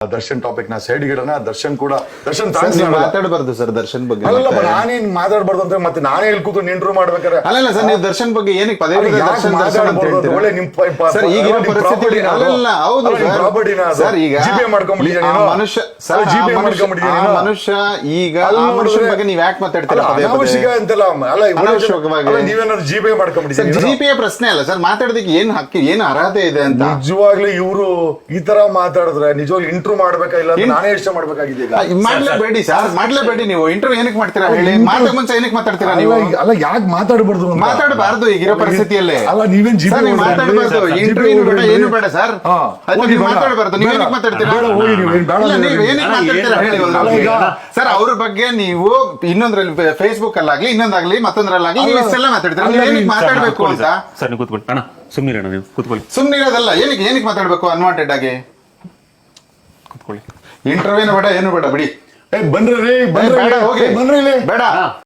Darshan topic ನ side ಗಿಡನ ದರ್ಶನ್ ಕೂಡ ದರ್ಶನ್ ಮಾತಾಡಬಾರ್ದು ಸರ್ ದರ್ಶನ್ ಬಗ್ಗೆ. ಅಲ್ಲಪ್ಪ ನಾನೇನ್ ಮಾತಾಡ್ಬಾರ್ದು ಅಂತ ಮತ್ತೆ ನಾನೇ ಹೇಳ್ಕೂತು ಇಂಟರ್ವ್ಯೂ ಮಾಡ್ಬೇಕಾರೆ ಅಲ್ಲ ಸರ್ ನೀವು ದರ್ಶನ್ ಬಗ್ಗೆ ಏನಕ್ಕೆ ಪದೇ ಪದೇ ದರ್ಶನ್ ದರ್ಶನ್ ಅಂತ ಹೇಳ್ತೀರಾ? ಒಳ್ಳೆ ನಿಮ್ ಸರ್ ಈಗಿನ ಪರಿಸ್ಥಿತಿ ಅಲ್ಲ ಹೌದು ಸರ್ ಈಗ ಮನುಷ್ಯ ಸರ್ ಮನುಷ್ಯ ಈಗ ಆ ಮನುಷ್ಯನ ಬಗ್ಗೆ ನೀವ್ ಯಾಕೆ ಮಾತಾಡ್ತೀರಾ ಪದೇ ಪದೇ? ಅಂತಲ್ಲ ಅಲ್ಲ ನೀವೇನಾದ್ರು ಜಿಬೆ ಮಾಡ್ಕೊಂಡ್ಬಿಟ್ಟಿದ್ದೀರಿ. ಜಿಪಿಎ ಪ್ರಶ್ನೆ ಅಲ್ಲ ಸರ್, ಮಾತಾಡೋದಕ್ಕೆ ಏನ್ ಹಕ್ಕಿ ಏನ್ ಅರ್ಹತೆ ಇದೆ ಅಂತ. ನಿಜವಾಗ್ಲೂ ಇವರು ಈ ತರ ಮಾತಾಡಿದ್ರೆ ನಿಜವಾಗ್ಲೂ ಇಂಟರ್ವ್ಯೂ ಮಾಡ್ಬೇಕಾಗಿಲ್ಲ, ನಾನೇ ಇಷ್ಟ ಮಾಡ್ಬೇಕಾಗಿದ್ದಿಲ್ಲ. ಮಾಡ್ಲೇಬೇಡಿ ಸರ್, ಮಾಡ್ಲೇಬೇಡಿ. ನೀವು ಇಂಟರ್ವ್ಯೂ ಏನಕ್ಕೆ ಮಾಡ್ತೀರಾ ಹೇಳಿ? ಮಾತಾಡ ಮುಂಚೆ ಏನಕ್ಕೆ ಮಾತಾಡ್ತೀರಾ ನೀವು? ಅಲ್ಲ ಯಾಕೆ ಮಾತಾಡಬಾರ್ದು? ಮಾತಾಡಬಾರ್ದು ಈಗಿರೋ ಪರಿಸ್ಥಿತಿಯಲ್ಲಿ. ಅಲ್ಲ ನೀವೇನ್ ಜಿಬೆ ಮಾತಾಡಬಾರ್ದು, ಇಂಟರ್ವ್ಯೂ ಬೇಡ ಏನು ಬೇಡ ಸರ್. ಮಾತಾಡಬಾರ್ದು. ನೀವ್ ಏನಕ್ಕೆ ಮಾತಾಡ್ತೀರಾ? ನೀವ್ ಏನಕ್ಕೆ ಮಾತಾಡ್ತೀರಾ ಹೇಳಿ ಸರ್. ಅವ್ರ ಬಗ್ಗೆ ನೀವು ಇನ್ನೊಂದ್ರಲ್ಲಿ ಫೇಸ್ಬುಕ್ ಅಲ್ಲಾಗ್ಲಿ ಇನ್ನೊಂದಾಗ್ಲಿ ಮತ್ತೊಂದ್ರಲ್ಲಾಗ್ಲಿ ನೀವು ಇಷ್ಟೆಲ್ಲ ಮಾತಾಡ್ತೀರಾ. ನೀವು ಏನಕ್ಕೆ ಮಾತಾಡ್ಬೇಕು ಅಂತ ಸರ್ ನೀವು ಕೂತ್ಕೊಳ್ಳಿ ಅಣ್ಣ, ಸುಮ್ಮನಿರೋಣ ನೀವು ಕೂತ್ಕೊಳ್ಳಿ. ಸುಮ್ಮನಿರೋದಲ್ಲ, ಏನಕ್ಕೆ ಮಾತಾಡ್ಬೇಕು ಅನ್ವಾಂಟೆಡ್ ಆಗಿ? ಕೂತ್ಕೊಳ್ಳಿ. ಇಂಟರ್ವ್ಯೂನು ಬೇಡ ಏನು ಬೇಡ ಬಿಡಿ. ಬಂದ್ರಿ ಬೇಡ ಹೋಗಿ ಬಂದ್ರಿ ಬೇಡ.